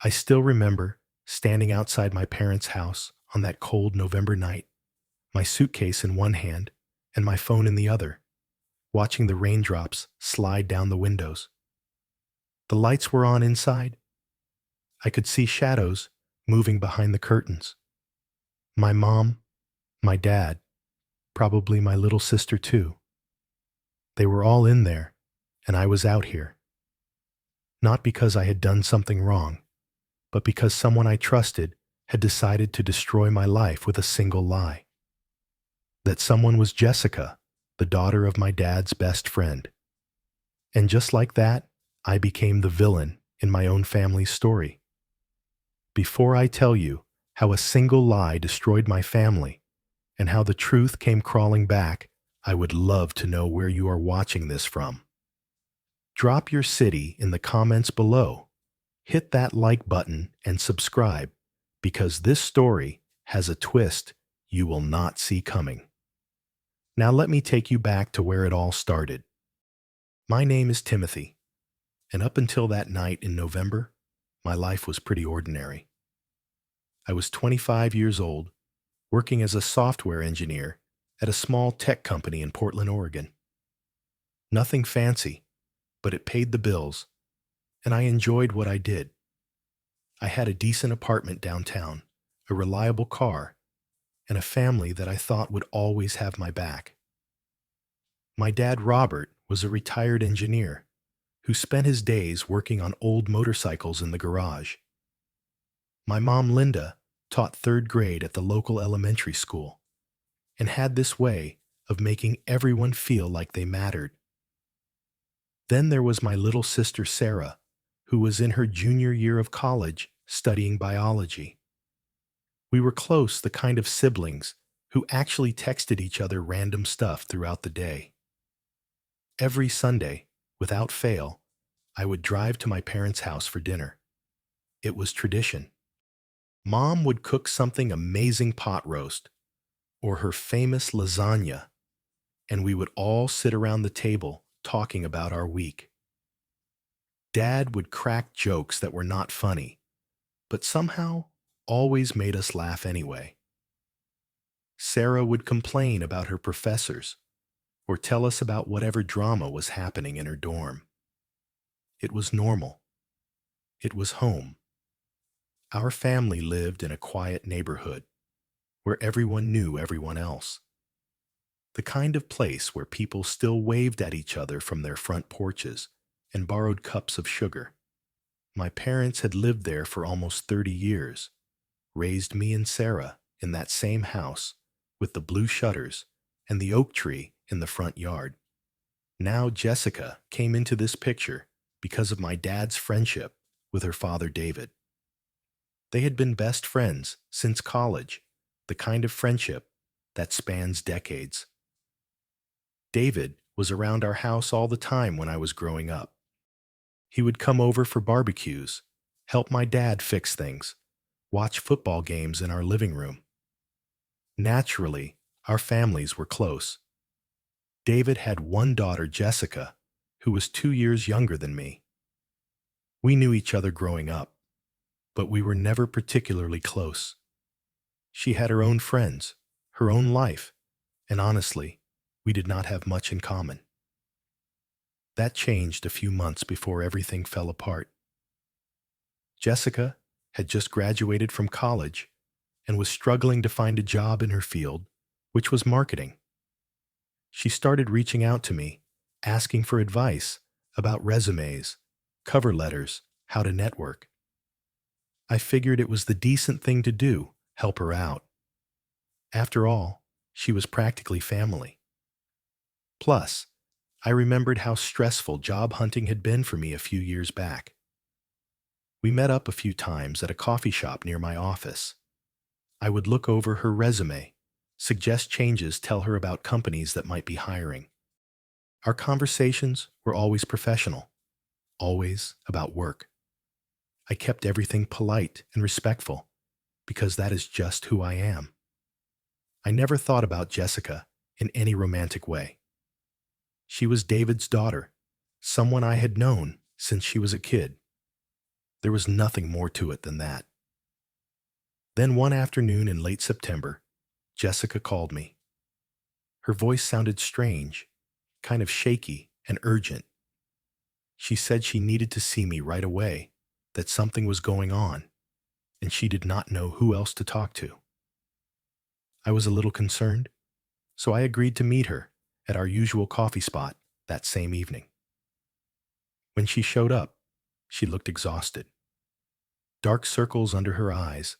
I still remember standing outside my parents' house on that cold November night, my suitcase in one hand and my phone in the other, watching the raindrops slide down the windows. The lights were on inside. I could see shadows moving behind the curtains. My mom, my dad, probably my little sister too. They were all in there, and I was out here. Not because I had done something wrong, but because someone I trusted had decided to destroy my life with a single lie. That someone was Jessica, the daughter of my dad's best friend. And just like that, I became the villain in my own family's story. Before I tell you how a single lie destroyed my family and how the truth came crawling back, I would love to know where you are watching this from. Drop your city in the comments below. Hit that like button and subscribe, because this story has a twist you will not see coming. Now let me take you back to where it all started. My name is Timothy, and up until that night in November, my life was pretty ordinary. I was 25 years old, working as a software engineer at a small tech company in Portland, Oregon. Nothing fancy, but it paid the bills, and I enjoyed what I did. I had a decent apartment downtown, a reliable car, and a family that I thought would always have my back. My dad, Robert, was a retired engineer who spent his days working on old motorcycles in the garage. My mom, Linda, taught third grade at the local elementary school and had this way of making everyone feel like they mattered. Then there was my little sister, Sarah, who was in her junior year of college studying biology. We were close, the kind of siblings who actually texted each other random stuff throughout the day. Every Sunday, without fail, I would drive to my parents' house for dinner. It was tradition. Mom would cook something amazing, pot roast, or her famous lasagna, and we would all sit around the table talking about our week. Dad would crack jokes that were not funny, but somehow always made us laugh anyway. Sarah would complain about her professors or tell us about whatever drama was happening in her dorm. It was normal. It was home. Our family lived in a quiet neighborhood where everyone knew everyone else. The kind of place where people still waved at each other from their front porches and borrowed cups of sugar. My parents had lived there for almost 30 years, raised me and Sarah in that same house with the blue shutters and the oak tree in the front yard. Now Jessica came into this picture because of my dad's friendship with her father, David. They had been best friends since college, the kind of friendship that spans decades. David was around our house all the time when I was growing up. He would come over for barbecues, help my dad fix things, watch football games in our living room. Naturally, our families were close. David had one daughter, Jessica, who was 2 years younger than me. We knew each other growing up, but we were never particularly close. She had her own friends, her own life, and honestly, we did not have much in common. That changed a few months before everything fell apart. Jessica had just graduated from college and was struggling to find a job in her field, which was marketing. She started reaching out to me, asking for advice about resumes, cover letters, how to network. I figured it was the decent thing to do, help her out. After all, she was practically family. Plus, I remembered how stressful job hunting had been for me a few years back. We met up a few times at a coffee shop near my office. I would look over her resume, suggest changes, tell her about companies that might be hiring. Our conversations were always professional, always about work. I kept everything polite and respectful because that is just who I am. I never thought about Jessica in any romantic way. She was David's daughter, someone I had known since she was a kid. There was nothing more to it than that. Then one afternoon in late September, Jessica called me. Her voice sounded strange, kind of shaky and urgent. She said she needed to see me right away, that something was going on, and she did not know who else to talk to. I was a little concerned, so I agreed to meet her at our usual coffee spot that same evening. When she showed up, she looked exhausted. Dark circles under her eyes,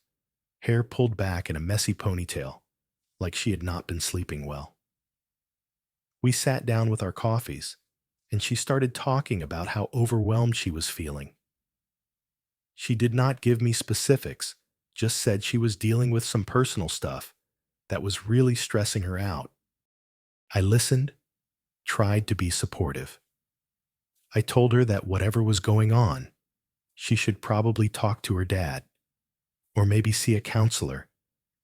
hair pulled back in a messy ponytail, like she had not been sleeping well. We sat down with our coffees, and she started talking about how overwhelmed she was feeling. She did not give me specifics, just said she was dealing with some personal stuff that was really stressing her out. I listened, tried to be supportive. I told her that whatever was going on, she should probably talk to her dad, or maybe see a counselor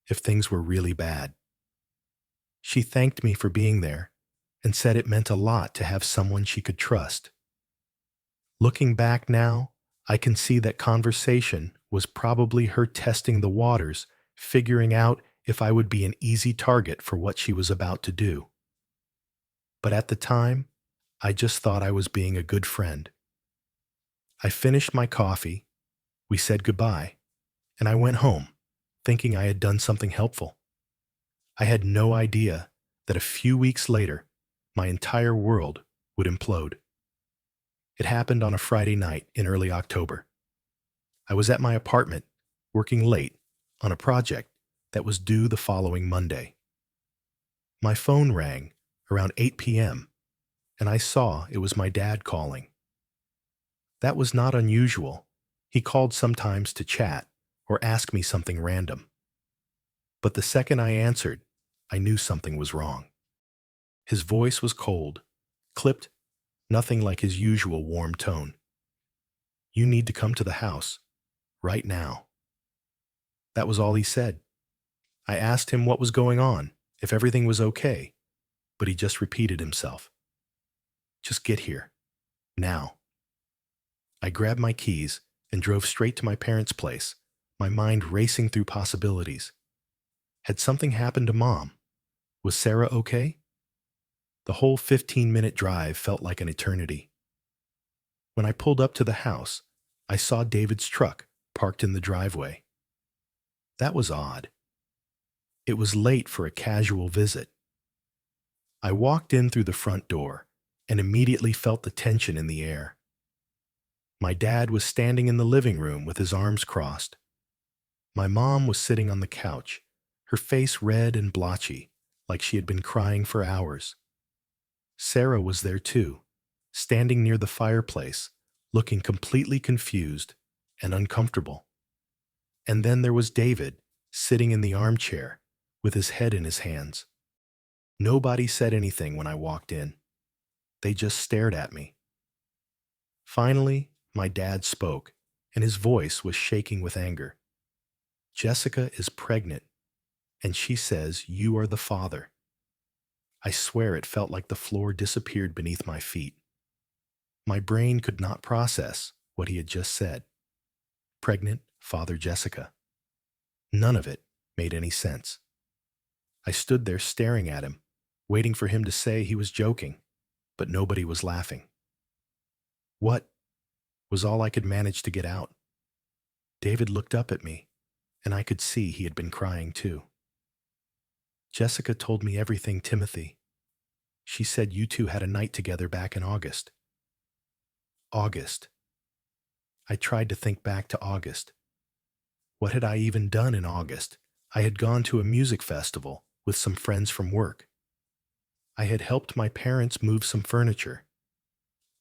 if things were really bad. She thanked me for being there and said it meant a lot to have someone she could trust. Looking back now, I can see that conversation was probably her testing the waters, figuring out if I would be an easy target for what she was about to do. But at the time, I just thought I was being a good friend. I finished my coffee, we said goodbye, and I went home, thinking I had done something helpful. I had no idea that a few weeks later, my entire world would implode. It happened on a Friday night in early October. I was at my apartment, working late on a project that was due the following Monday. My phone rang around 8 p.m., and I saw it was my dad calling. That was not unusual. He called sometimes to chat or ask me something random. But the second I answered, I knew something was wrong. His voice was cold, clipped, nothing like his usual warm tone. "You need to come to the house, right now." That was all he said. I asked him what was going on, if everything was okay, but he just repeated himself. "Just get here, now." I grabbed my keys and drove straight to my parents' place, my mind racing through possibilities. Had something happened to Mom? Was Sarah okay? The whole 15-minute drive felt like an eternity. When I pulled up to the house, I saw David's truck parked in the driveway. That was odd. It was late for a casual visit. I walked in through the front door and immediately felt the tension in the air. My dad was standing in the living room with his arms crossed. My mom was sitting on the couch, her face red and blotchy, like she had been crying for hours. Sarah was there too, standing near the fireplace, looking completely confused and uncomfortable. And then there was David, sitting in the armchair, with his head in his hands. Nobody said anything when I walked in. They just stared at me. Finally, my dad spoke, and his voice was shaking with anger. "Jessica is pregnant, and she says you are the father." I swear it felt like the floor disappeared beneath my feet. My brain could not process what he had just said. Pregnant, Father Jessica. None of it made any sense. I stood there staring at him, waiting for him to say he was joking, but nobody was laughing. "What?" was all I could manage to get out. David looked up at me, and I could see he had been crying too. "Jessica told me everything, Timothy. She said you two had a night together back in August." August. I tried to think back to August. What had I even done in August? I had gone to a music festival with some friends from work. I had helped my parents move some furniture.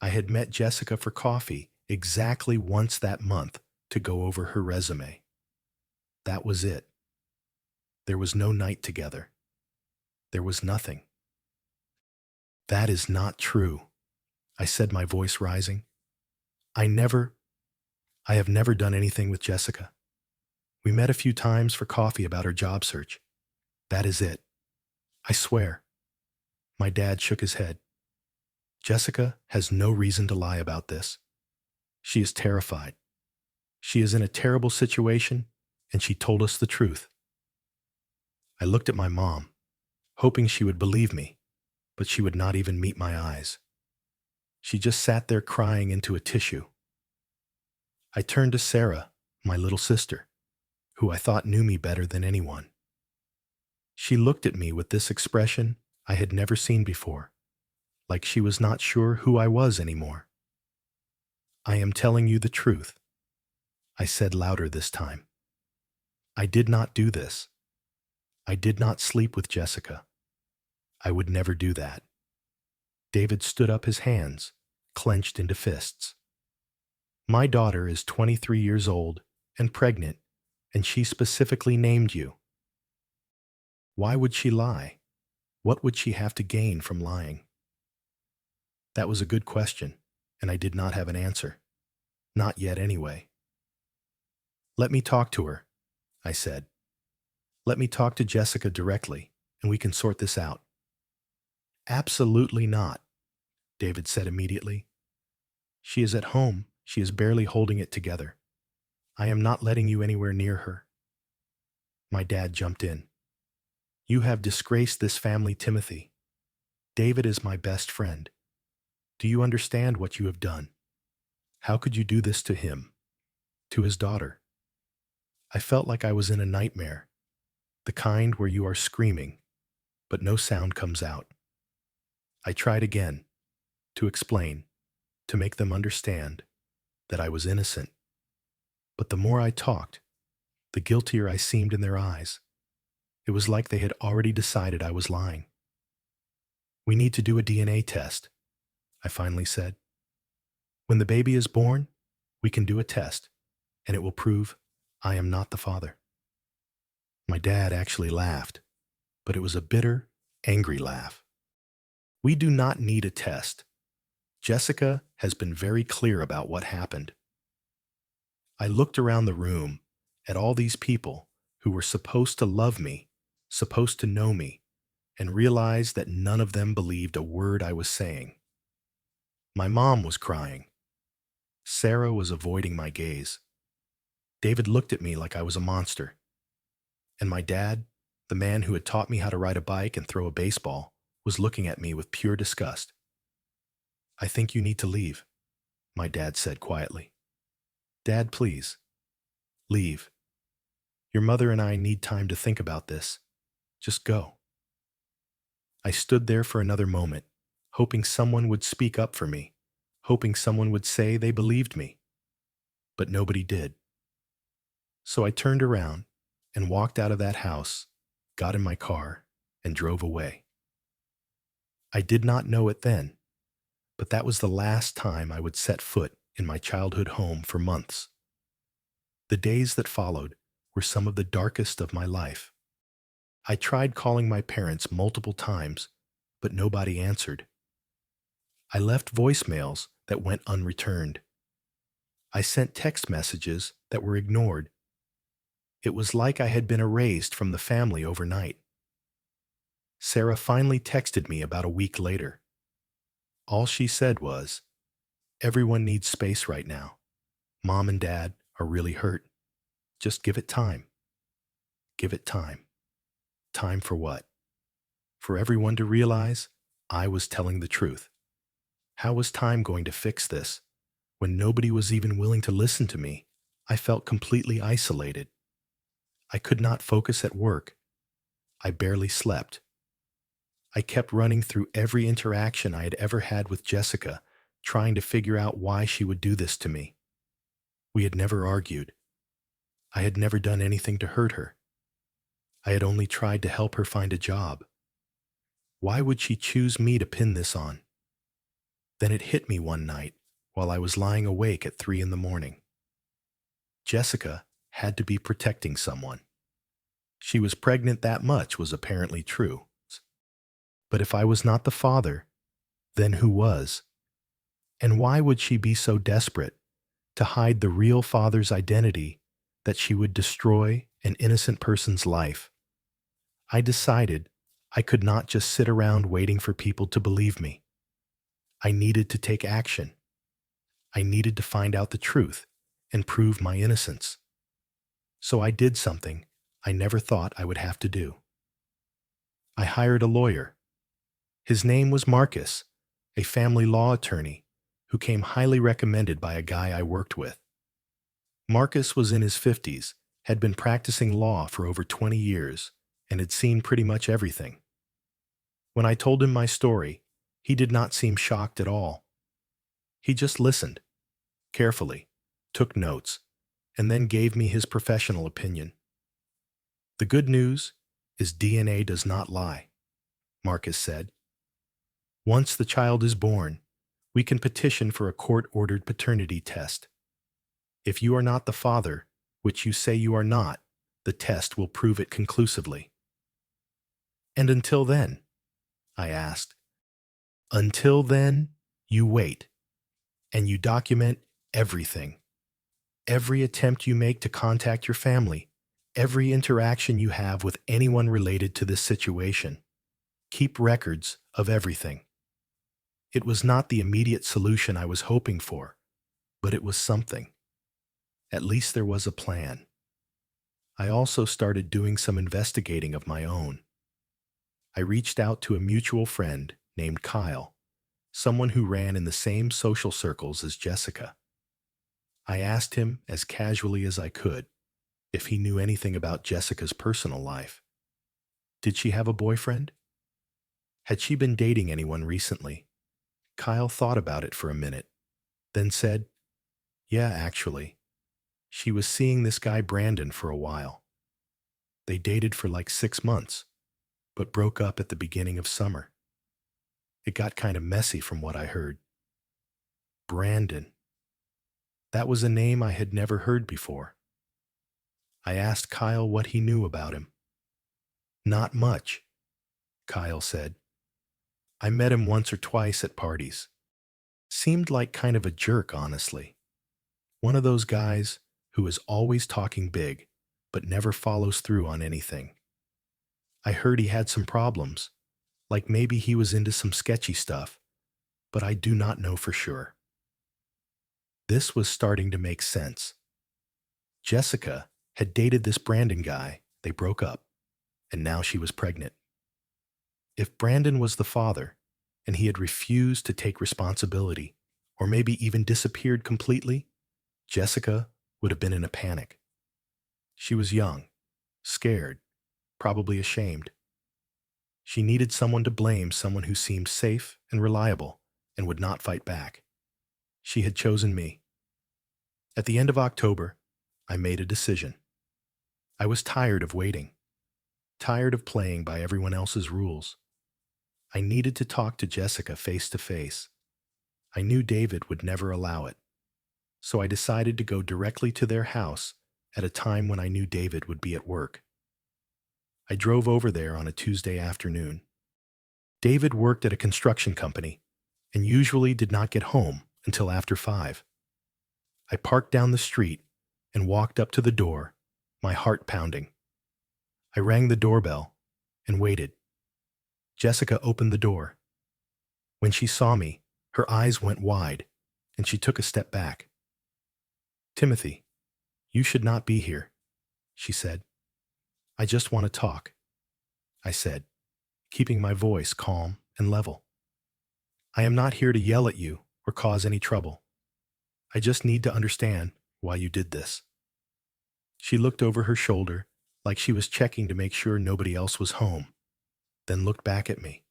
I had met Jessica for coffee exactly once that month to go over her resume. That was it. There was no night together. There was nothing. "That is not true," I said, my voice rising. I have never done anything with Jessica. We met a few times for coffee about her job search. That is it. I swear." My dad shook his head. "Jessica has no reason to lie about this. She is terrified. She is in a terrible situation, and she told us the truth. I looked at my mom, hoping she would believe me, but she would not even meet my eyes. She just sat there crying into a tissue. I turned to Sarah, my little sister, who I thought knew me better than anyone. She looked at me with this expression I had never seen before, like she was not sure who I was anymore. "I am telling you the truth," I said louder this time. "I did not do this. I did not sleep with Jessica. I would never do that." David stood up, his hands clenched into fists. "My daughter is 23 years old and pregnant, and she specifically named you. Why would she lie? What would she have to gain from lying?" That was a good question, and I did not have an answer. Not yet, anyway. "Let me talk to her," I said. "Let me talk to Jessica directly, and we can sort this out." "Absolutely not," David said immediately. "She is at home. She is barely holding it together. I am not letting you anywhere near her." My dad jumped in. "You have disgraced this family, Timothy. David is my best friend. Do you understand what you have done? How could you do this to him, to his daughter?" I felt like I was in a nightmare, the kind where you are screaming, but no sound comes out. I tried again, to explain, to make them understand that I was innocent. But the more I talked, the guiltier I seemed in their eyes. It was like they had already decided I was lying. "We need to do a DNA test," I finally said. "When the baby is born, we can do a test, and it will prove I am not the father." My dad actually laughed, but it was a bitter, angry laugh. "We do not need a test. Jessica has been very clear about what happened." I looked around the room at all these people who were supposed to love me, supposed to know me, and realized that none of them believed a word I was saying. My mom was crying. Sarah was avoiding my gaze. David looked at me like I was a monster. And my dad, the man who had taught me how to ride a bike and throw a baseball, was looking at me with pure disgust. "I think you need to leave," my dad said quietly. "Dad, please. Leave. Your mother and I need time to think about this. Just go." I stood there for another moment, hoping someone would speak up for me, hoping someone would say they believed me. But nobody did. So I turned around and walked out of that house, got in my car, and drove away. I did not know it then, but that was the last time I would set foot in my childhood home for months. The days that followed were some of the darkest of my life. I tried calling my parents multiple times, but nobody answered. I left voicemails that went unreturned. I sent text messages that were ignored. It was like I had been erased from the family overnight. Sarah finally texted me about a week later. All she said was, "Everyone needs space right now. Mom and Dad are really hurt. Just give it time. Give it time." Time for what? For everyone to realize I was telling the truth. How was time going to fix this? When nobody was even willing to listen to me, I felt completely isolated. I could not focus at work. I barely slept. I kept running through every interaction I had ever had with Jessica, trying to figure out why she would do this to me. We had never argued. I had never done anything to hurt her. I had only tried to help her find a job. Why would she choose me to pin this on? Then it hit me one night while I was lying awake at 3 a.m. Jessica had to be protecting someone. She was pregnant, that much was apparently true. But if I was not the father, then who was? And why would she be so desperate to hide the real father's identity that she would destroy an innocent person's life? I decided I could not just sit around waiting for people to believe me. I needed to take action. I needed to find out the truth and prove my innocence. So I did something I never thought I would have to do. I hired a lawyer. His name was Marcus, a family law attorney who came highly recommended by a guy I worked with. Marcus was in his 50s, had been practicing law for over 20 years, and had seen pretty much everything. When I told him my story, he did not seem shocked at all. He just listened, carefully, took notes, and then gave me his professional opinion. The good news is DNA does not lie, Marcus said. Once the child is born, we can petition for a court-ordered paternity test. If you are not the father, which you say you are not, the test will prove it conclusively. And until then? I asked. Until then, you wait, and you document everything. Every attempt you make to contact your family, every interaction you have with anyone related to this situation. Keep records of everything. It was not the immediate solution I was hoping for, but it was something. At least there was a plan. I also started doing some investigating of my own. I reached out to a mutual friend named Kyle, someone who ran in the same social circles as Jessica. I asked him as casually as I could if he knew anything about Jessica's personal life. Did she have a boyfriend? Had she been dating anyone recently? Kyle thought about it for a minute, then said, "Yeah, actually. She was seeing this guy Brandon for a while. They dated for like 6 months, but broke up at the beginning of summer. It got kind of messy from what I heard." Brandon. That was a name I had never heard before. I asked Kyle what he knew about him. "Not much," Kyle said. "I met him once or twice at parties. Seemed like kind of a jerk, honestly. One of those guys who is always talking big, but never follows through on anything. I heard he had some problems, like maybe he was into some sketchy stuff, but I do not know for sure." This was starting to make sense. Jessica had dated this Brandon guy, they broke up, and now she was pregnant. If Brandon was the father, and he had refused to take responsibility, or maybe even disappeared completely, Jessica would have been in a panic. She was young, scared, probably ashamed. She needed someone to blame, someone who seemed safe and reliable and would not fight back. She had chosen me. At the end of October, I made a decision. I was tired of waiting, tired of playing by everyone else's rules. I needed to talk to Jessica face to face. I knew David would never allow it, so I decided to go directly to their house at a time when I knew David would be at work. I drove over there on a Tuesday afternoon. David worked at a construction company and usually did not get home until after 5. I parked down the street and walked up to the door, my heart pounding. I rang the doorbell and waited. Jessica opened the door. When she saw me, her eyes went wide, and she took a step back. "Timothy, you should not be here," she said. "I just want to talk," I said, keeping my voice calm and level. "I am not here to yell at you or cause any trouble. I just need to understand why you did this." She looked over her shoulder like she was checking to make sure nobody else was home, then looked back at me.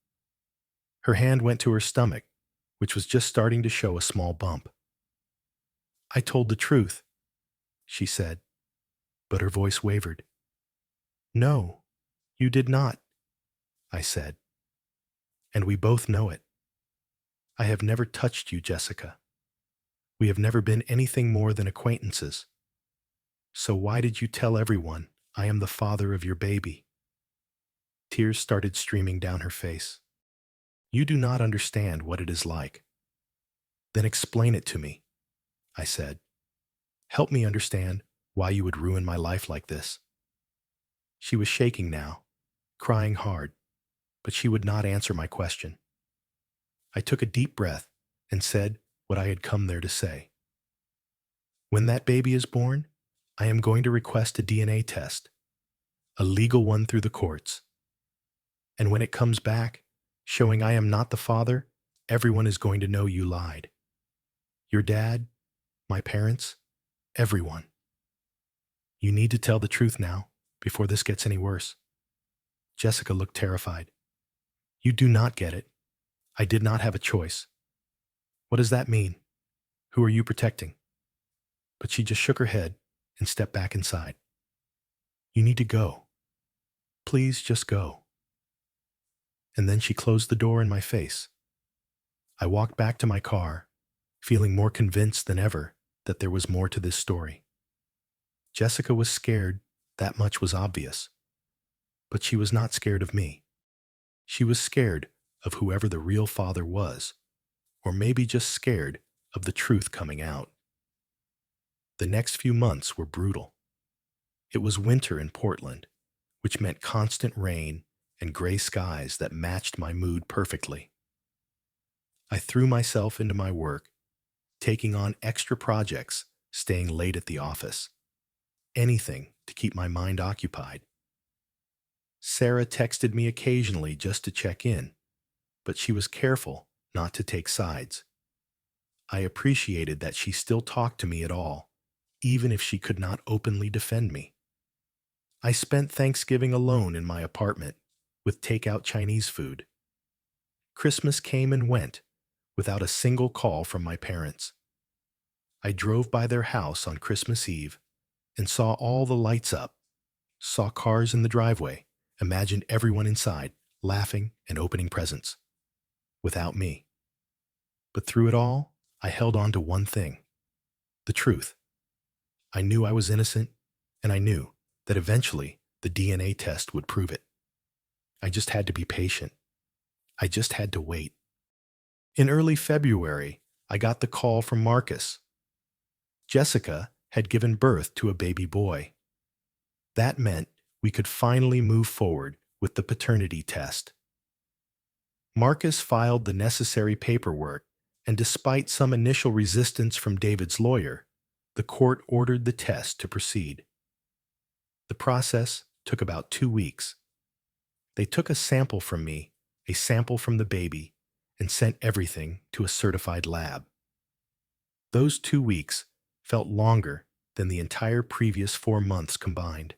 Her hand went to her stomach, which was just starting to show a small bump. "I told the truth," she said, but her voice wavered. "No, you did not," I said. "And we both know it. I have never touched you, Jessica. We have never been anything more than acquaintances. So why did you tell everyone I am the father of your baby?" Tears started streaming down her face. "You do not understand what it is like." "Then explain it to me," I said. "Help me understand why you would ruin my life like this." She was shaking now, crying hard, but she would not answer my question. I took a deep breath and said what I had come there to say. When that baby is born, I am going to request a DNA test, a legal one through the courts. And when it comes back, showing I am not the father, everyone is going to know you lied. Your dad, my parents, everyone. You need to tell the truth now, before this gets any worse. Jessica looked terrified. You do not get it. I did not have a choice. What does that mean? Who are you protecting? But she just shook her head and stepped back inside. You need to go. Please just go. And then she closed the door in my face. I walked back to my car, feeling more convinced than ever that there was more to this story. Jessica was scared, that much was obvious. But she was not scared of me. She was scared of whoever the real father was, or maybe just scared of the truth coming out. The next few months were brutal. It was winter in Portland, which meant constant rain and gray skies that matched my mood perfectly. I threw myself into my work, taking on extra projects, staying late at the office. Anything to keep my mind occupied. Sarah texted me occasionally just to check in, but she was careful not to take sides. I appreciated that she still talked to me at all, even if she could not openly defend me. I spent Thanksgiving alone in my apartment with takeout Chinese food. Christmas came and went without a single call from my parents. I drove by their house on Christmas Eve and saw all the lights up, saw cars in the driveway, imagined everyone inside laughing and opening presents. Without me. But through it all, I held on to one thing: the truth. I knew I was innocent, and I knew that eventually the DNA test would prove it. I just had to be patient. I just had to wait. In early February, I got the call from Marcus. Jessica had given birth to a baby boy. That meant we could finally move forward with the paternity test. Marcus filed the necessary paperwork, and despite some initial resistance from David's lawyer, the court ordered the test to proceed. The process took about 2 weeks. They took a sample from me, a sample from the baby, and sent everything to a certified lab. Those 2 weeks felt longer than the entire previous 4 months combined.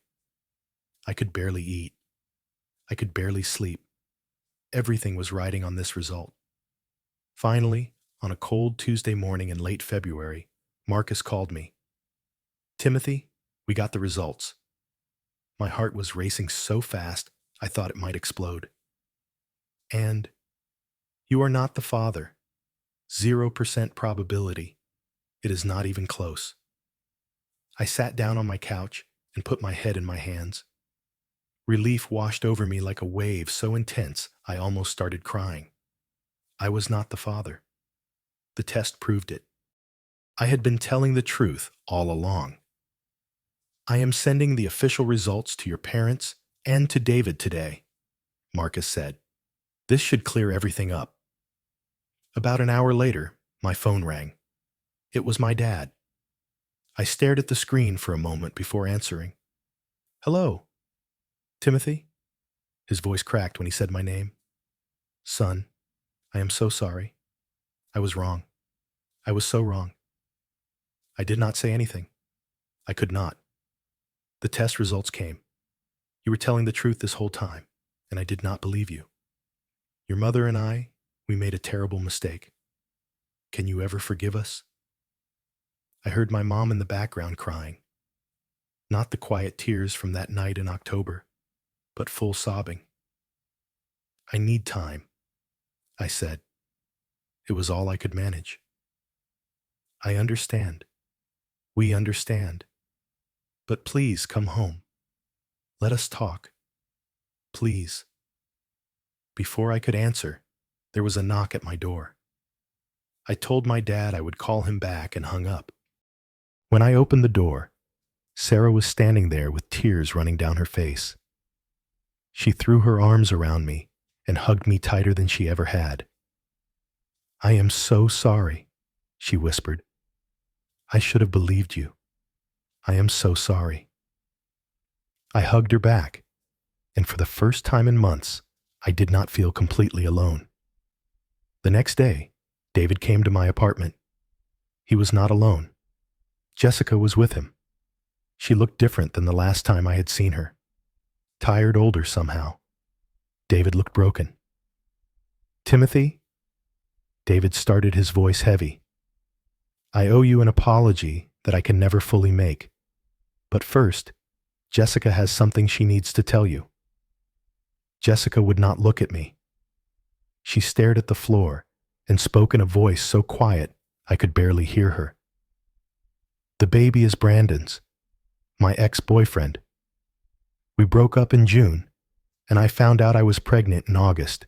I could barely eat. I could barely sleep. Everything was riding on this result. Finally, on a cold Tuesday morning in late February, Marcus called me. Timothy, we got the results. My heart was racing so fast, I thought it might explode. And you are not the father. 0% probability. It is not even close. I sat down on my couch and put my head in my hands. Relief washed over me like a wave so intense I almost started crying. I was not the father. The test proved it. I had been telling the truth all along. I am sending the official results to your parents and to David today, Marcus said. This should clear everything up. About an hour later, my phone rang. It was my dad. I stared at the screen for a moment before answering. Hello, Timothy? His voice cracked when he said my name. Son, I am so sorry. I was wrong. I was so wrong. I did not say anything. I could not. The test results came. You were telling the truth this whole time, and I did not believe you. Your mother and I, we made a terrible mistake. Can you ever forgive us? I heard my mom in the background crying. Not the quiet tears from that night in October, but full sobbing. I need time, I said. It was all I could manage. I understand. We understand. But please come home. Let us talk. Please. Before I could answer, there was a knock at my door. I told my dad I would call him back and hung up. When I opened the door, Sarah was standing there with tears running down her face. She threw her arms around me and hugged me tighter than she ever had. I am so sorry, she whispered. I should have believed you. I am so sorry." I hugged her back, and for the first time in months, I did not feel completely alone. The next day, David came to my apartment. He was not alone. Jessica was with him. She looked different than the last time I had seen her. Tired older somehow. David looked broken. "Timothy?" David started, his voice heavy. "I owe you an apology that I can never fully make. But first, Jessica has something she needs to tell you." Jessica would not look at me. She stared at the floor and spoke in a voice so quiet I could barely hear her. "The baby is Brandon's, my ex-boyfriend. We broke up in June, and I found out I was pregnant in August.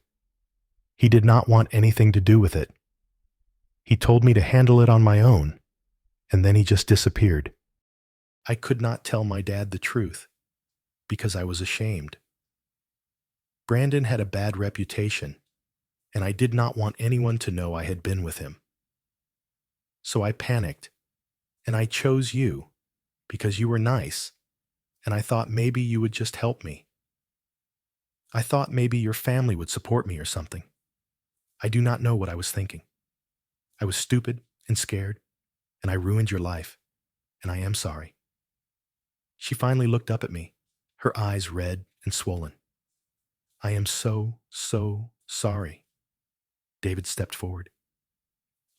He did not want anything to do with it. He told me to handle it on my own, and then he just disappeared. I could not tell my dad the truth because I was ashamed. Brandon had a bad reputation, and I did not want anyone to know I had been with him. So I panicked, and I chose you because you were nice, and I thought maybe you would just help me. I thought maybe your family would support me or something. I do not know what I was thinking. I was stupid and scared, and I ruined your life, and I am sorry." She finally looked up at me, her eyes red and swollen. "I am so, so sorry." David stepped forward.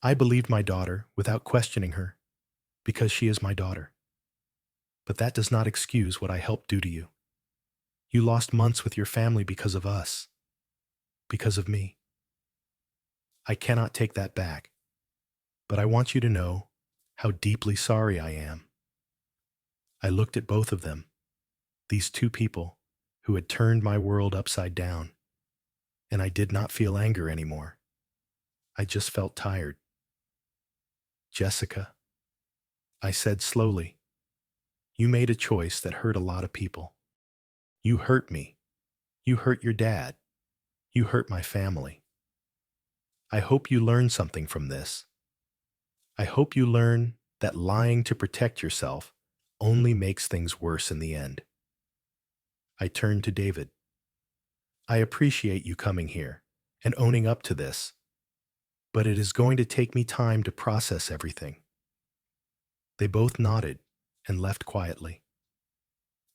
"I believed my daughter without questioning her, because she is my daughter. But that does not excuse what I helped do to you. You lost months with your family because of us, because of me. I cannot take that back, but I want you to know how deeply sorry I am." I looked at both of them, these two people who had turned my world upside down, and I did not feel anger anymore. I just felt tired. "Jessica," I said slowly, "you made a choice that hurt a lot of people. You hurt me. You hurt your dad. You hurt my family. I hope you learn something from this. I hope you learn that lying to protect yourself only makes things worse in the end." I turned to David. "I appreciate you coming here and owning up to this, but it is going to take me time to process everything." They both nodded and left quietly.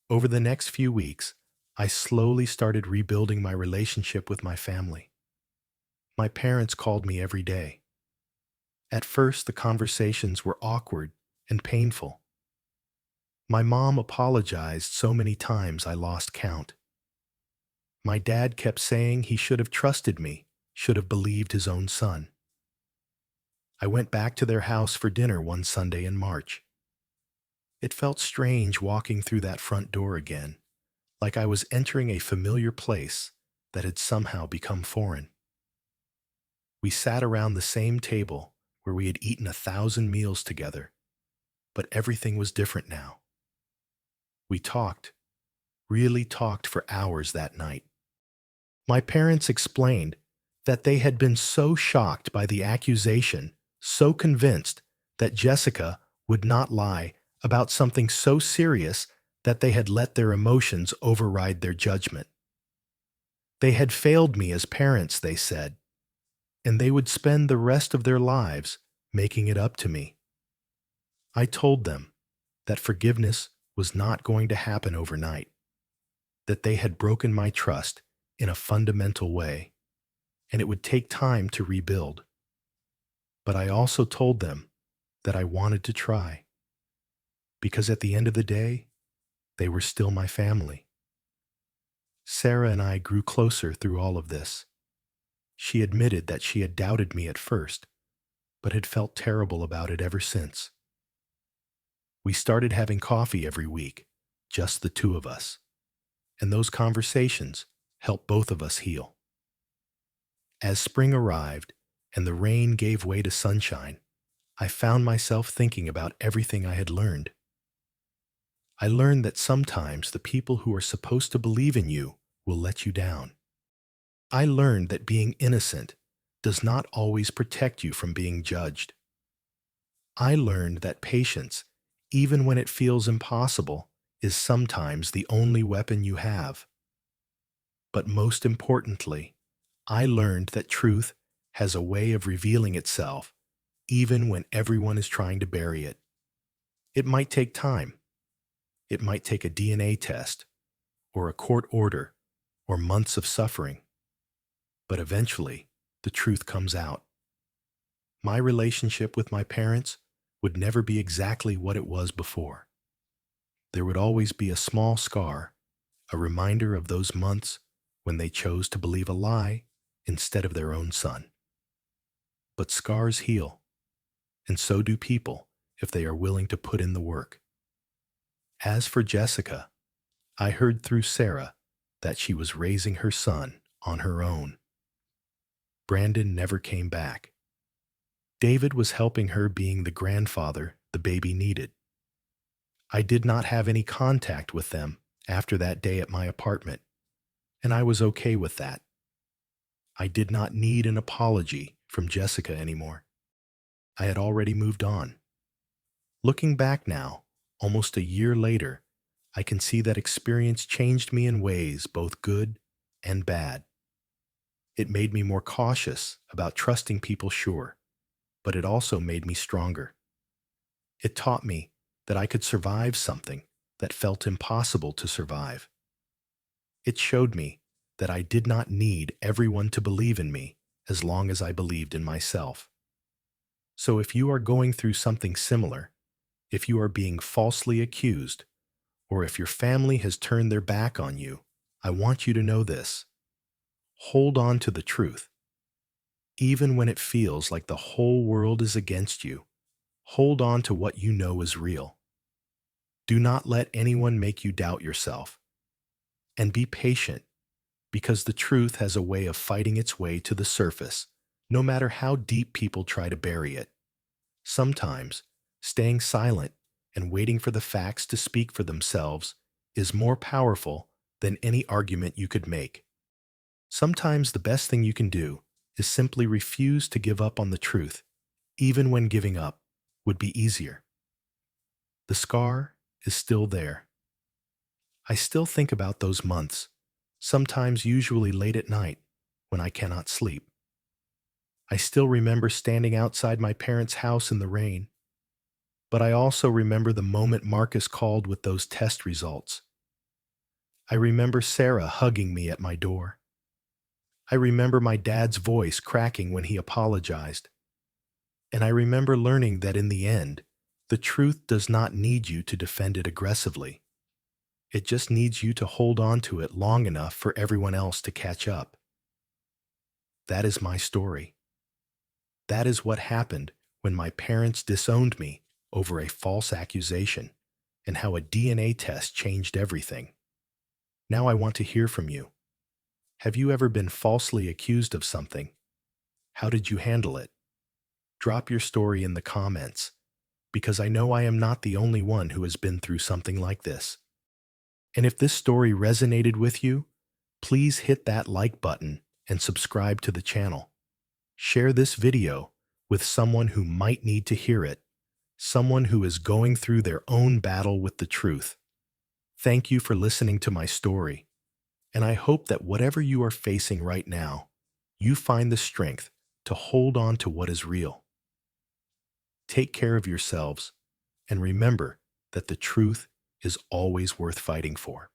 Over the next few weeks, I slowly started rebuilding my relationship with my family. My parents called me every day. At first, the conversations were awkward and painful. My mom apologized so many times I lost count. My dad kept saying he should have trusted me, should have believed his own son. I went back to their house for dinner one Sunday in March. It felt strange walking through that front door again, like I was entering a familiar place that had somehow become foreign. We sat around the same table where we had eaten 1,000 meals together, but everything was different now. We talked, really talked for hours that night. My parents explained that they had been so shocked by the accusation, so convinced that Jessica would not lie about something so serious that they had let their emotions override their judgment. They had failed me as parents, they said, and they would spend the rest of their lives making it up to me. I told them that forgiveness was not going to happen overnight, that they had broken my trust in a fundamental way, and it would take time to rebuild. But I also told them that I wanted to try, because at the end of the day, they were still my family. Sarah and I grew closer through all of this. She admitted that she had doubted me at first, but had felt terrible about it ever since. We started having coffee every week, just the two of us, and those conversations helped both of us heal. As spring arrived and the rain gave way to sunshine, I found myself thinking about everything I had learned. I learned that sometimes the people who are supposed to believe in you will let you down. I learned that being innocent does not always protect you from being judged. I learned that patience, even when it feels impossible, is sometimes the only weapon you have. But most importantly, I learned that truth has a way of revealing itself even when everyone is trying to bury it. It might take time. It might take a DNA test, or a court order, or months of suffering. But eventually, the truth comes out. My relationship with my parents would never be exactly what it was before. There would always be a small scar, a reminder of those months when they chose to believe a lie instead of their own son. But scars heal, and so do people if they are willing to put in the work. As for Jessica, I heard through Sarah that she was raising her son on her own. Brandon never came back. David was helping her being the grandfather the baby needed. I did not have any contact with them after that day at my apartment, and I was okay with that. I did not need an apology from Jessica anymore. I had already moved on. Looking back now, almost a year later, I can see that experience changed me in ways both good and bad. It made me more cautious about trusting people, sure, but it also made me stronger. It taught me that I could survive something that felt impossible to survive. It showed me that I did not need everyone to believe in me as long as I believed in myself. So if you are going through something similar, if you are being falsely accused, or if your family has turned their back on you, I want you to know this. Hold on to the truth. Even when it feels like the whole world is against you, hold on to what you know is real. Do not let anyone make you doubt yourself. And be patient, because the truth has a way of fighting its way to the surface, no matter how deep people try to bury it. Sometimes, staying silent and waiting for the facts to speak for themselves is more powerful than any argument you could make. Sometimes the best thing you can do is simply refuse to give up on the truth, even when giving up would be easier. The scar is still there. I still think about those months, sometimes usually late at night when I cannot sleep. I still remember standing outside my parents' house in the rain, but I also remember the moment Marcus called with those test results. I remember Sarah hugging me at my door. I remember my dad's voice cracking when he apologized. And I remember learning that in the end, the truth does not need you to defend it aggressively. It just needs you to hold on to it long enough for everyone else to catch up. That is my story. That is what happened when my parents disowned me over a false accusation, and how a DNA test changed everything. Now I want to hear from you. Have you ever been falsely accused of something? How did you handle it? Drop your story in the comments, because I know I am not the only one who has been through something like this. And if this story resonated with you, please hit that like button and subscribe to the channel. Share this video with someone who might need to hear it, someone who is going through their own battle with the truth. Thank you for listening to my story, and I hope that whatever you are facing right now, you find the strength to hold on to what is real. Take care of yourselves, and remember that the truth is always worth fighting for.